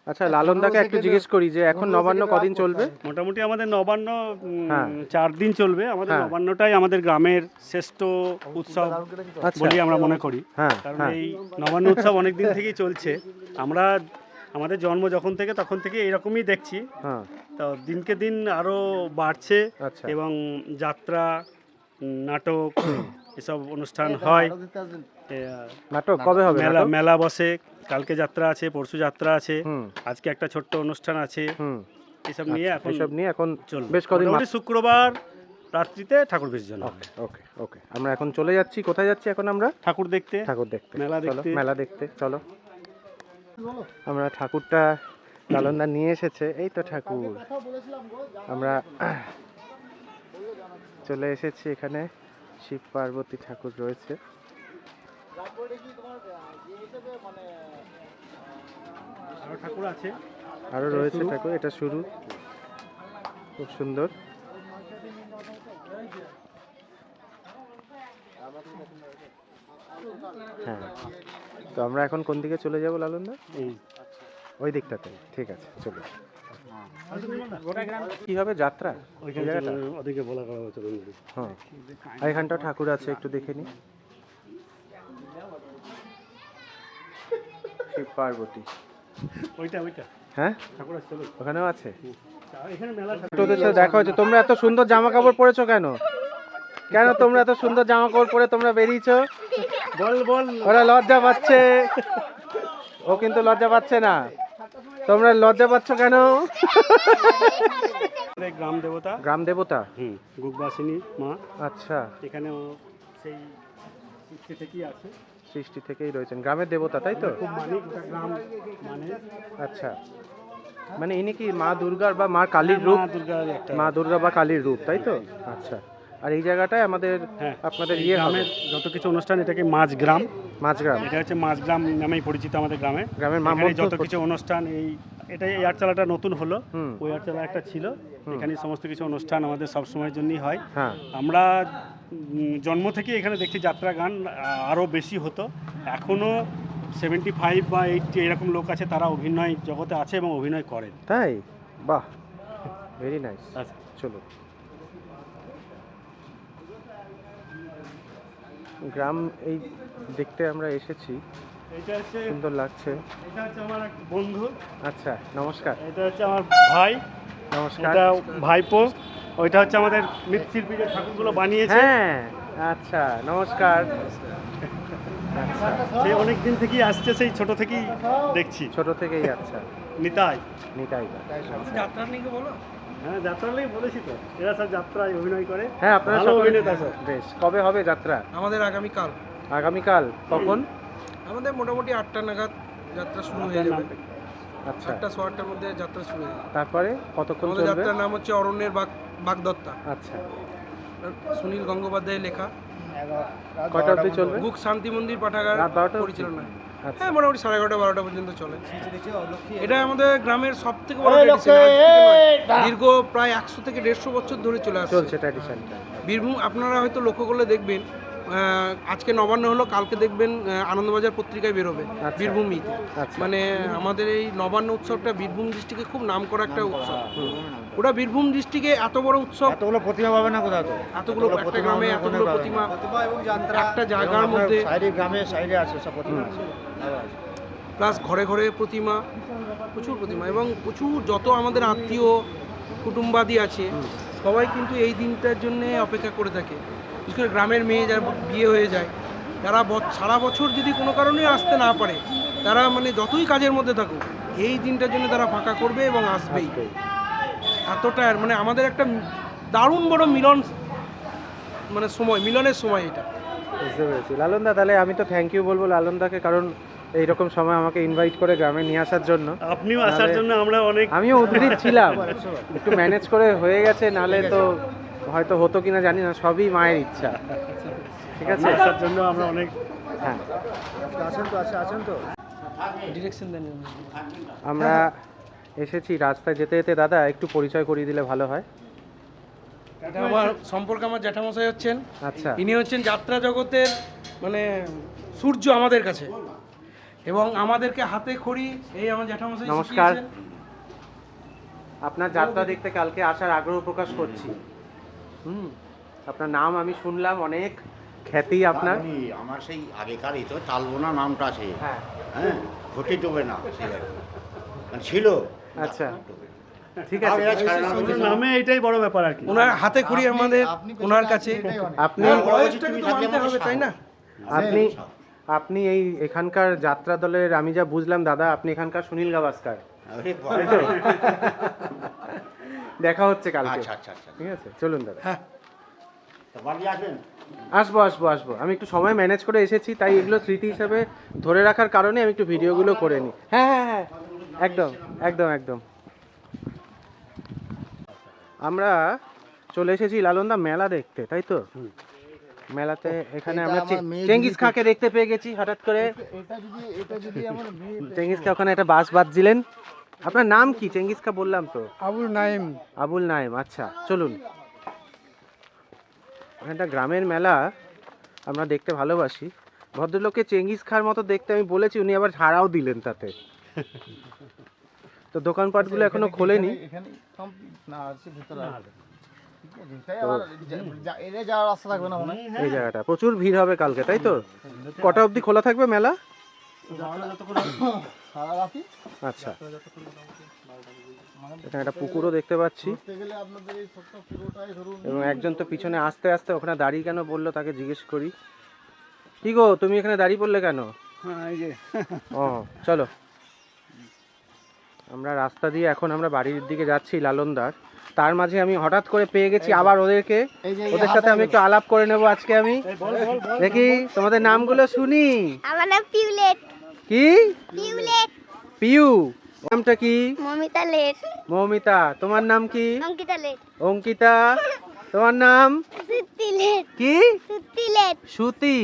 আচ্ছা, লালনদাকে একটু জিজ্ঞেস করি যে এখন নবান্ন কদিন চলবে? মোটামুটি আমাদের নবান্ন 4 দিন চলবে। আমাদের নবান্নটাই আমাদের গ্রামের শ্রেষ্ঠ উৎসব বলে আমরা মনে করি। কারণ এই নবান্ন উৎসব অনেক দিন থেকেই চলছে। আমরা আমাদের জন্ম যখন থেকে তখন থেকে এরকমই দেখছি। তো দিনকে দিন আরো বাড়ছে এবং যাত্রা, নাটক এসব অনুষ্ঠান হয়। নাটক কবে হবে? মেলা বসে, কালকে যাত্রা আছে, পরশু যাত্রা আছে, আজকে একটা ছোট্ট অনুষ্ঠান আছে। এসব নিয়ে এখন চলবে। বেশ কদিন শুক্রবার রাত্রিতে ঠাকুর বিসর্জন। ওকে ওকে, আমরা এখন চলে যাচ্ছি। কোথায় যাচ্ছি এখন আমরা? ঠাকুর দেখতে, মেলা দেখতে। চলো, আমরা ঠাকুরটা লালনদা নিয়ে এসেছে। এই তো ঠাকুর, আমরা চলে এসেছি এখানে। শিব পার্বতী ঠাকুর রয়েছে। ঠাকুর আছে, আরো রয়েছে ঠাকুর। এটা শুরু, খুব সুন্দর। হ্যাঁ, তো আমরা এখন কোন দিকে চলে যাব লালনদা? ওই দিকটাতে। ঠিক আছে, চলো। কি হবে যাত্রা? হ্যাঁ, এখানটা ঠাকুর আছে, একটু দেখে নি। শিব পার্বতী, হ্যাঁ ওখানেও আছে। তোদের সাথে দেখা হয়েছে। তোমরা এত সুন্দর জামা কাপড় পরেছো কেন? তোমরা এত সুন্দর জামা কাপড় পরে তোমরা বেরিয়েছো? ওরা লজ্জা পাচ্ছে, ও কিন্তু লজ্জা পাচ্ছে না। তোমরা লজ্জা পাচ্ছ কেন? গ্রাম দেবতা গুগবাসিনী মা। আচ্ছা, এখানে সেই সৃষ্টি থেকেই আছে, সৃষ্টি থেকেই রয়েছেন গ্রামের দেবতা, তাই তো? আচ্ছা, মানে ইনি কি মা দুর্গার বা মা কালীর রূপ? মা দুর্গা বা কালীর রূপ, তাই তো? আচ্ছা, আর এই জায়গাটায় আমাদের আপনাদের গ্রামের যত কিছু অনুষ্ঠান, এটাকে মাঝগ্রাম, এটা হচ্ছে মাঝগ্রাম নামেই পরিচিত আমাদের গ্রামের যত কিছু অনুষ্ঠান। এই আটচালাটা নতুন হলো, ওই আটচালা একটা ছিল। এখানে সমস্ত কিছু অনুষ্ঠান আমাদের সব সময়ের জন্যই হয়। আমরা জন্ম থেকে এখানে দেখছি যাত্রা গান আরও বেশি হতো। এখনও 75 বা 80 এরকম লোক আছে, তারা অভিনয় জগতে আছে এবং অভিনয় করেন। তাই? বাহ, ভেরি নাইস। চলো, গ্রাম এই দেখতে আমরা এসেছি, সুন্দর লাগছে। এটা হচ্ছে আমার এক বন্ধু। আচ্ছা, নমস্কার। এটা হচ্ছে আমার ভাই। নমস্কার। এটা ভাইপো। ওইটা হচ্ছে আমাদের মৃৎশিল্পী যে ঠাকুরগুলো বানিয়েছে। হ্যাঁ, আচ্ছা, নমস্কার। আচ্ছা, সে অনেক দিন থেকেই আসছে, সেই ছোট থেকেই দেখছি। ছোট থেকেই? আচ্ছা, নিতাই। যাত্রা নিয়ে বলো। হ্যাঁ, যাত্রা নিয়ে বলেছি তো, এরা সব যাত্রায় অভিনয় করে। হ্যাঁ, আপনারা সব অভিনেতা। বেশ, কবে হবে যাত্রা? আমাদের আগামীকাল। কখন? আমাদের মোটামুটি 8টা নাগাদ যাত্রা শুরু হয়ে যাবে। আচ্ছা, 8টা 8টার মধ্যে যাত্রা শুরু হয়ে যাবে। তারপরে কতক্ষণ চলবে? যাত্রার নাম হচ্ছে অরণ্যের বাগদত্তা। আচ্ছা, সুনীল গঙ্গোপাধ্যায়ের লেখা। কয়টা অবধি চলবে? বুক শান্তি মন্দির পাঠাগার পরিচালনা। আচ্ছা, হ্যাঁ, মোটামুটি 11:30 12টা পর্যন্ত চলে। এটা আমাদের গ্রামের সব থেকে বড় ট্র্যাডিশন। দীর্ঘ প্রায় 100 থেকে 150 বছর ধরে চলছে ট্র্যাডিশনটা। বীরভূম, আপনারা হয়তো লক্ষ্য করলে দেখবেন, আজকে নবান্ন হলো, কালকে দেখবেন আনন্দবাজার পত্রিকায় বেরোবে বীরভূমিতে। মানে আমাদের এই নবান্ন উৎসবটা বীরভূম ডিস্ট্রিক্টে খুব নাম করা একটা উৎসব। ওটা বীরভূম ডিস্ট্রিক্টে এত বড় উৎসব, এতগুলো প্রতিমা পাবে না কোথাও। এতগুলো একটা গ্রামে এতগুলো প্রতিমা এবং যাত্রা একটা জায়গার মধ্যে, সাইডে আছে সব প্রতিমা, প্লাস ঘরে ঘরে প্রতিমা, প্রচুর প্রতিমা, এবং প্রচুর যত আমাদের আত্মীয় কুটুম্বাদি আছে সবাই কিন্তু এই দিনটার জন্য অপেক্ষা করে থাকে। বিশেষ করে গ্রামের মেয়ে যারা বিয়ে হয়ে যায়, তারা সারা বছর যদি কোনো কারণে আসতে না পারে, তারা মানে যতই কাজের মধ্যে থাকুক, এই দিনটার জন্য তারা ফাঁকা করবে এবং আসবেই। এতটা মানে আমাদের একটা দারুণ বড় মিলনের সময় এটা। বুঝতে পেরেছি লালনদা। তাহলে আমি তো থ্যাংক ইউ বলবো লালনদাকে, কারণ এইরকম সময় আমাকে ইনভাইট করে গ্রামে নিয়ে আসার জন্য। আপনিও আসার জন্য আমিও উদ্গ্রীব ছিলাম, একটু ম্যানেজ করে হয়ে গেছে, নালে তো হয়তো হতো কিনা জানি না। সবই মায়ের ইচ্ছা। ঠিক আছে, আসার জন্য আমরা অনেক। হ্যাঁ, আছেন তো ডিরেকশন দেন। আমরা এসেছি রাস্তায় যেতে যেতে। দাদা, একটু পরিচয় করিয়ে দিলে ভালো হয়। এটা আমার সম্পর্কে আমার জ্যাঠামশাই হচ্ছেন। আচ্ছা, ইনি হচ্ছেন যাত্রা জগতের মানে সূর্য আমাদের কাছে। এবং আমাদেরকে হাতে খড়ি এই আমার জ্যাঠামশাই নমস্কার। শিখিয়েছেন। আপনার যাত্রা দেখতে কালকে আসার আগ্রহ প্রকাশ করছি। আপনার নাম আমি শুনলাম, অনেক খ্যাতি আপনার। আমার সেই আগেকার এই তো তালবোনা নামটা আছে, হ্যাঁ হ্যাঁ, ঘটে ডোবে না ছিল। আচ্ছা ঠিক আছে। ওনার নামে এটাই বড় ব্যাপার আর কি। ওনার হাতে খড়ি আমাদের ওনার কাছে আপনি বয়সটাকে তো মানতে হবে, তাই না? আপনি আপনি এই এখানকার যাত্রা দলের, আমি যা বুঝলাম দাদা, আপনি এখানকার সুনীল গাভাস্কার, তাই তো? দেখা হচ্ছে কালকে। আচ্ছা আচ্ছা আচ্ছা, ঠিক আছে, চলুন দাদা। হ্যাঁ, তা বাড়ি আসবেন? আসবো আসবো আসবো, আমি একটু সময় ম্যানেজ করে এসেছি, তাই এগুলো স্মৃতি হিসাবে ধরে রাখার কারণে আমি একটু ভিডিওগুলো করে নিই। হ্যাঁ হ্যাঁ হ্যাঁ, একদম একদম একদম। আমরা চলে এসেছি লালনদা মেলা দেখতে, তাই তো? মেলাতে এখানে আমরা চেঙ্গিস খাঁকে দেখতে পেয়ে গেছি হঠাৎ করে। চেঙ্গিস খা ওখানে একটা বাস বাজছিলেন। আপনার নাম কি? চেঙ্গিস খা বললাম তো। আবুল নাইম। আবুল নাইম, আচ্ছা চলুন। একটা গ্রামের মেলা আমরা দেখতে ভালোবাসি। ভদ্রলোককে চেঙ্গিস খার মতো দেখতে আমি বলেছি, উনি আবার ছাড়াও দিলেন তাতে। তো দোকানপাটগুলো এখনো খোলেনি। এই জায়গাটা প্রচুর ভিড় হবে কালকে, তাই তো? কটা অবধি খোলা থাকবে মেলা? আচ্ছা, এখানে একটা পুকুরও দেখতে পাচ্ছি, এবং একজন তো পিছনে আস্তে আস্তে ওখানে দাঁড়িয়ে কেন বললো, তাকে জিজ্ঞেস করি। কি গো, তুমি এখানে দাঁড়িয়ে পড়লে কেন? ও চলো, আমরা রাস্তা দিয়ে এখন আমরা বাড়ির দিকে যাচ্ছি লালনদার। তার মাঝে আমি হঠাৎ করে পেয়ে গেছি আবার ওদেরকে, ওদের সাথে আমি একটু আলাপ করে নেব আজকে। আমি দেখি তোমাদের নামগুলো শুনি। আমার নাম পিউলেট। কি? পিউলেট। পিউ। নামটা কি? মমিতা লেট। মৌমিতা। তোমার নাম কি? অঙ্কিতা লেট। অঙ্কিতা। তোমার নাম সুতি লেট। কি? সুতি লেট। সুতি।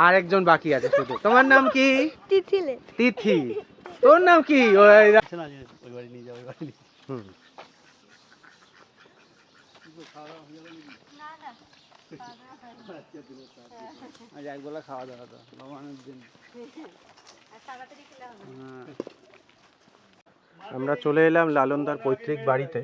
আর একজন বাকি আছে শুধু। তোমার নাম কি? তিথি লেট। তিথি। তোর নাম কি? হুম। আমরা চলে এলাম লালনদার পৈতৃক বাড়িতে।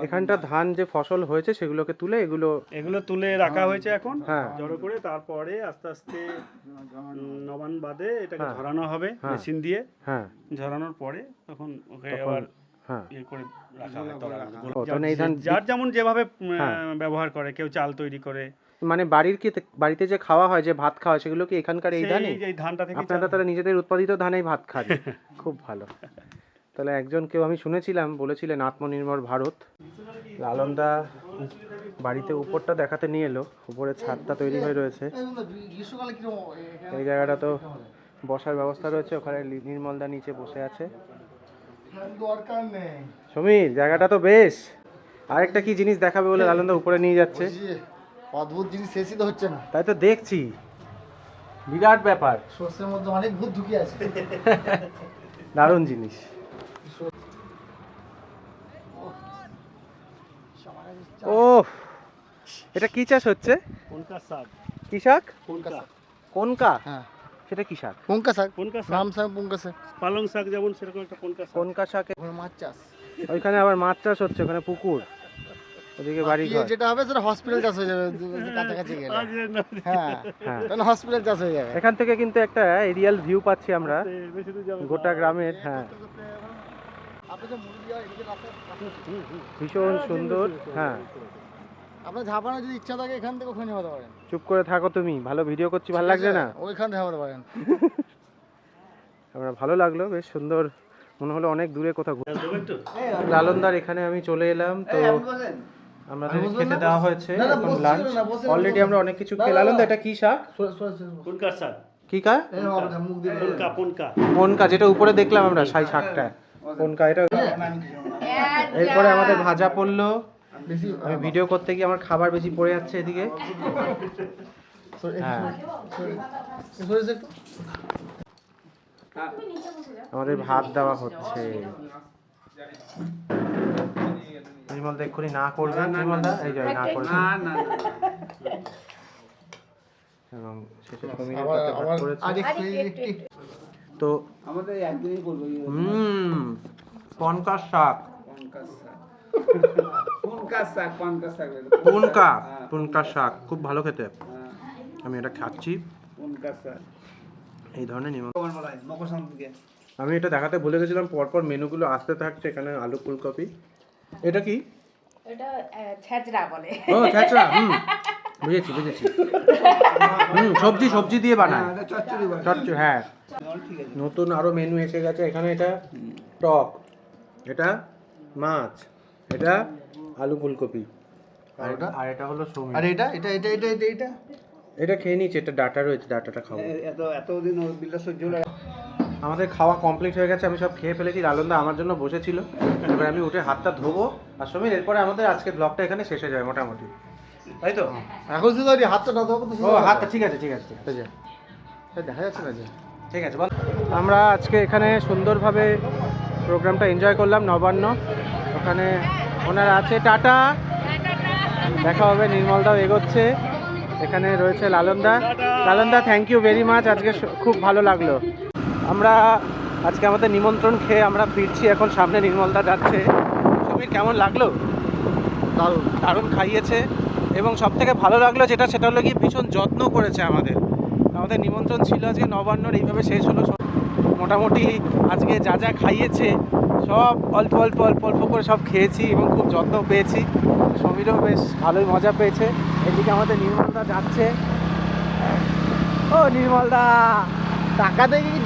এখানটা ধান যে ফসল হয়েছে সেগুলোকে তুলে এগুলো তুলে রাখা হয়েছে এখন, হ্যাঁ। জড়ো করে। তারপরে আস্তে আস্তে নবান বাদে এটাকে হ্যাঁ। ঝরানো হবে হ্যাঁ। মেশিন দিয়ে। হ্যাঁ ঝরানোর পরে তখন ওকে তখন- আবার হ্যাঁ। ইয়ে করে রাখা হয় তলায়। ও, তাহলে এই ধান যার যেমন যেভাবে হ্যাঁ। ব্যবহার করে, কেউ চাল তৈরি করে। মানে বাড়িতে যে খাওয়া হয়, যে ভাত খাওয়া হয়, সেগুলো কি এখানকার এই ধানই? এই ধানটা থেকে আপনারা তাহলে নিজেদের উৎপাদিত ধানেই ভাত খান। খুব ভালো। তাহলে একজন কেউ আমি শুনেছিলাম বলেছিলেন আত্মনির্ভর ভারত। লালনদা বাড়িতে উপরটা দেখাতে নিয়ে এলো। উপরে ছাদটা তৈরি হয়ে রয়েছে। এই জায়গাটা তো বসার ব্যবস্থা রয়েছে, ওখানে নির্মলদা নিচে বসে আছে। সমীর, জায়গাটা তো বেশ। আরেকটা কি জিনিস দেখাবে বলে লালনদা উপরে নিয়ে যাচ্ছে। অদ্ভুত জিনিস শেষই তো হচ্ছে না। তাই তো দেখছি, বিরাট ব্যাপার, সর্ষের মধ্যে অনেক ভূত ঢুকে আছে। দারুণ জিনিস। ও, এটা কি চাষ হচ্ছে? কোনকা শাক। কি শাক? কোনকা? কোনকা? হ্যাঁ, সেটা কি শাক? কোনকা শাক। কোনকা শাক, নাম শাক কোনকা শাক। পালং শাক যেমন সেরকম একটা কোনকা শাক। কোনকা শাকে ওখানে মাছ চাষ। ওইখানে আবার মাছ চাষ হচ্ছে, ওখানে পুকুর, ওদিকে বাড়ি ঘর। যেটা হবে সেটা হসপিটাল চাষ হয়ে যাবে কাছাকাছি গেলে। হ্যাঁ, হ্যাঁ, তাহলে হসপিটাল চাষ হয়ে যাবে। এখান থেকে কিন্তু একটা এরিয়াল ভিউ পাচ্ছি আমরা বেশি দূর যাবে না। গোটা গ্রামের। হ্যাঁ, ভীষণ সুন্দর। হ্যাঁ, আপনার ঝাপানোর যদি ইচ্ছা থাকে এখান থেকে ওখানে হতে পারেন। চুপ করে থাকো তুমি, ভালো ভিডিও করছি, ভালো লাগছে না? ওইখান থেকে হতে পারেন। আমরা ভালো লাগলো, বেশ সুন্দর মনে হলো, অনেক দূরে কোথাও লালনদার এখানে আমি চলে এলাম। তো আমাদের খেতে দেওয়া হয়েছে এখন লাঞ্চ। অলরেডি আমরা অনেক কিছু খেয়ে। লালনদা, এটা কি শাক? কোনকা শাক। কি কা? কোনকা। কোনকা, যেটা উপরে দেখলাম আমরা, সাই শাকটা কোনকা। এটা এরপরে আমাদের ভাজা পড়লো। আমি ভিডিও করতে গিয়ে আমার খাবার বেশি পড়ে যাচ্ছে এদিকে। হ্যাঁ, আমাদের ভাত দেওয়া হচ্ছে। নির্মল দা এক্ষুনি না করবে, নির্মল দা এই যে না করবে এবং শেষে সমীরের পাতে ভাত করেছে। তো আমাদের একদিনই করবো পনকার শাক, পুনকা শাক খুব ভালো খেতে। আমি এটা খাচ্ছি এই ধরনের আমি এটা দেখাতে ভুলে গেছিলাম, পরপর মেনুগুলো আসতে থাকছে। এখানে আলু ফুলকপি, এটা কি? এটা ছেচড়া বলে। ও ছেচড়া, বুঝেছি বুঝেছি। সবজি সবজি দিয়ে বানায় চচ্চড়ি। হ্যাঁ, নতুন আরো মেনু এসে গেছে এখানে। এটা টক, এটা মাছ, এটা আলু ফুলকপি, আর এটা হলো সমী। আর এটা এটা এটা এটা এটা এটা এটা খেয়ে নিচ্ছি, এটা ডাটা রয়েছে, ডাটাটা খাবো। এতদিন বিল্লা সহ্য হলো। আমাদের খাওয়া কমপ্লিট হয়ে গেছে, আমি সব খেয়ে ফেলেছি। লালনদা আমার জন্য বসেছিল, এবার আমি উঠে হাতটা ধোবো আর সমীর এরপরে আমাদের আজকের ব্লগটা এখানে শেষ হয়ে যায় মোটামুটি, তাই তো? এখন শুধু হাতটা না ধোবো তো ও হাতটা ঠিক আছে ঠিক আছে, দেখা যাচ্ছে না যে। ঠিক আছে বল। আমরা আজকে এখানে সুন্দরভাবে প্রোগ্রামটা এনজয় করলাম। নবান্ন ওখানে ওনারা আছে, টাটা, দেখা হবে। নির্মলদাও এগোচ্ছে, এখানে রয়েছে লালনদা। লালনদা থ্যাংক ইউ ভেরি মাচ, আজকে খুব ভালো লাগলো। আমরা আজকে আমাদের নিমন্ত্রণ খেয়ে আমরা ফিরছি এখন, সামনে নির্মলদা যাচ্ছে। সমীর কেমন লাগলো? দারুণ দারুণ খাইয়েছে, এবং সব থেকে ভালো লাগলো যেটা, সেটা হলো কি ভীষণ যত্ন করেছে আমাদের। আমাদের নিমন্ত্রণ ছিল আজকে নবান্নর, এইভাবে শেষ হলো। মোটামুটি আজকে যা যা খাইয়েছে সব অল্প অল্প অল্প অল্প করে সব খেয়েছি এবং খুব যত্ন পেয়েছি। সমীরও বেশ ভালোই মজা পেয়েছে। এদিকে আমাদের নির্মলদা যাচ্ছে। ও নির্মলদা, টাকা দেখে কি